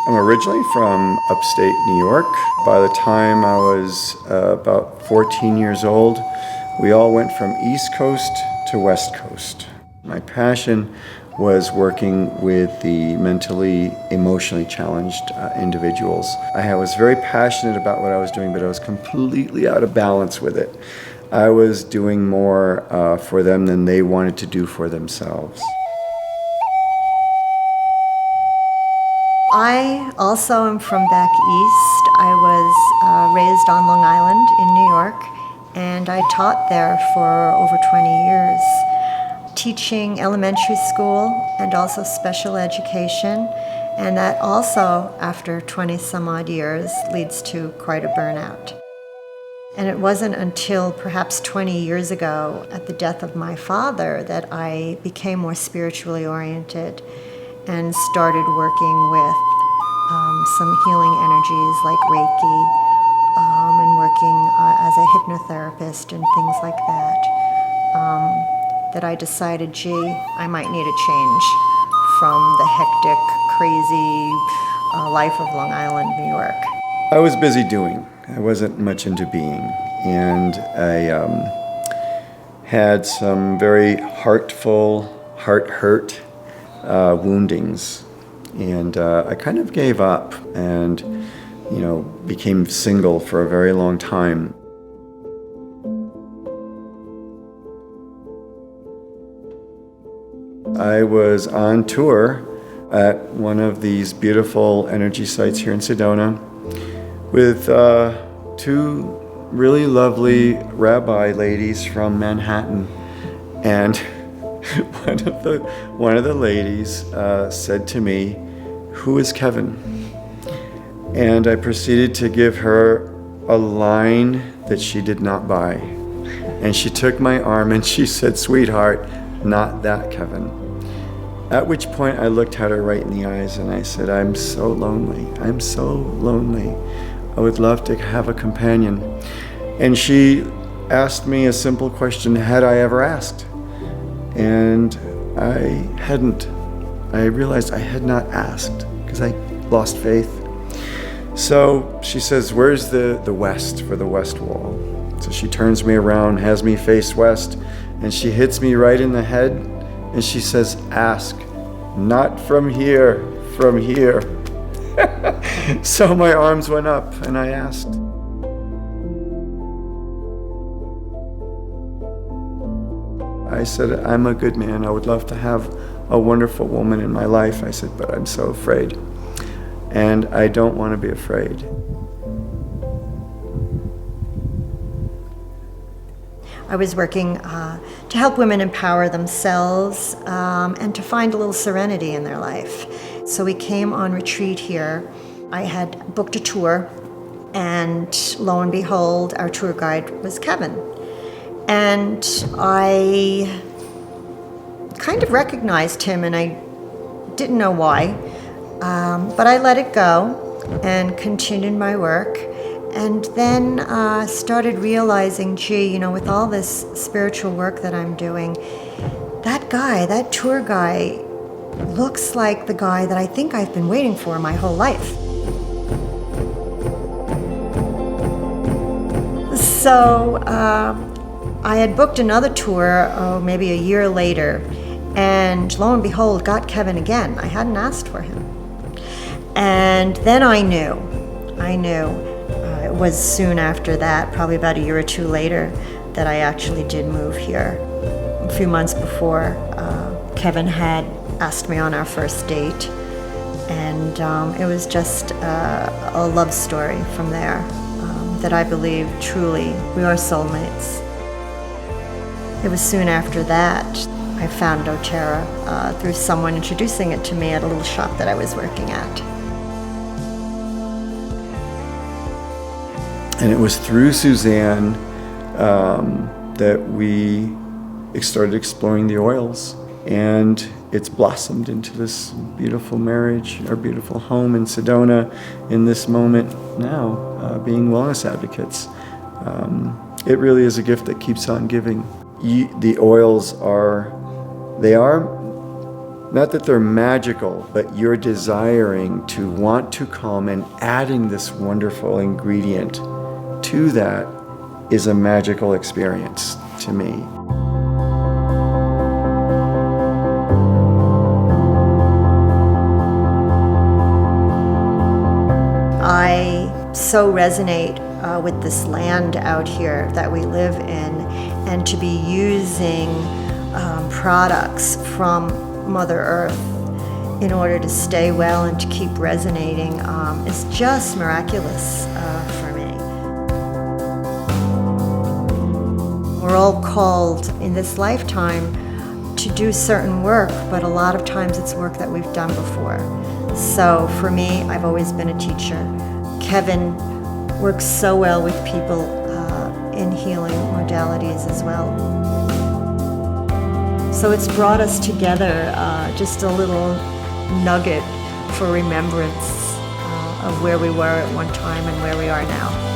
I'm originally from upstate New York. By the time I was about 14 years old, we all went from East Coast to West Coast. My passion was working with the mentally, emotionally challenged individuals. I was very passionate about what I was doing, but I was completely out of balance with it. I was doing more for them than they wanted to do for themselves. I also am from back east. I was raised on Long Island in New York, and I taught there for over 20 years, teaching elementary school and also special education. And that also, after 20 some odd years, leads to quite a burnout. And it wasn't until perhaps 20 years ago, at the death of my father, that I became more spiritually oriented and started working with some healing energies like Reiki and working as a hypnotherapist and things like that, that I decided, gee, I might need a change from the hectic, crazy life of Long Island, New York. I was busy doing. I wasn't much into being. And I had some very heartful, heart-hurt woundings. And I kind of gave up and, became single for a very long time. I was on tour at one of these beautiful energy sites here in Sedona with two really lovely rabbi ladies from Manhattan. And one of the ladies said to me, "Who is Kevin?" And I proceeded to give her a line that she did not buy. And she took my arm and she said, "Sweetheart, not that Kevin." At which point I looked at her right in the eyes and I said, "I'm so lonely. I'm so lonely. I would love to have a companion." And she asked me a simple question, had I ever asked? And I hadn't. I realized I had not asked because I lost faith. So she says, "Where's the west for the west wall?" So she turns me around, has me face west, and she hits me right in the head. And she says, "Ask, not from here, from here." So my arms went up and I asked. I said, "I'm a good man. I would love to have a wonderful woman in my life." I said, "But I'm so afraid. And I don't want to be afraid." I was working to help women empower themselves and to find a little serenity in their life. So we came on retreat here. I had booked a tour, and lo and behold, our tour guide was Kevin. And I kind of recognized him, and I didn't know why, but I let it go and continued my work. And then started realizing, gee, with all this spiritual work that I'm doing, that guy, that tour guy, looks like the guy that I think I've been waiting for my whole life. So I had booked another tour, maybe a year later, and lo and behold, got Kevin again. I hadn't asked for him. And then I knew. It was soon after that, probably about a year or two later, that I actually did move here. A few months before, Kevin had asked me on our first date, and it was just a love story from there that I believe truly we are soulmates. It was soon after that I found doTERRA through someone introducing it to me at a little shop that I was working at. And it was through Suzanne that we started exploring the oils. And it's blossomed into this beautiful marriage, our beautiful home in Sedona in this moment now, being wellness advocates. It really is a gift that keeps on giving. The oils are Not that they're magical, but you're desiring to want to come, and adding this wonderful ingredient to that is a magical experience to me. I so resonate with this land out here that we live in, and to be using products from Mother Earth in order to stay well and to keep resonating is just miraculous for me. We're all called in this lifetime to do certain work, but a lot of times it's work that we've done before. So for me, I've always been a teacher. Kevin works so well with people in healing modalities as well. So it's brought us together, just a little nugget for remembrance of where we were at one time and where we are now.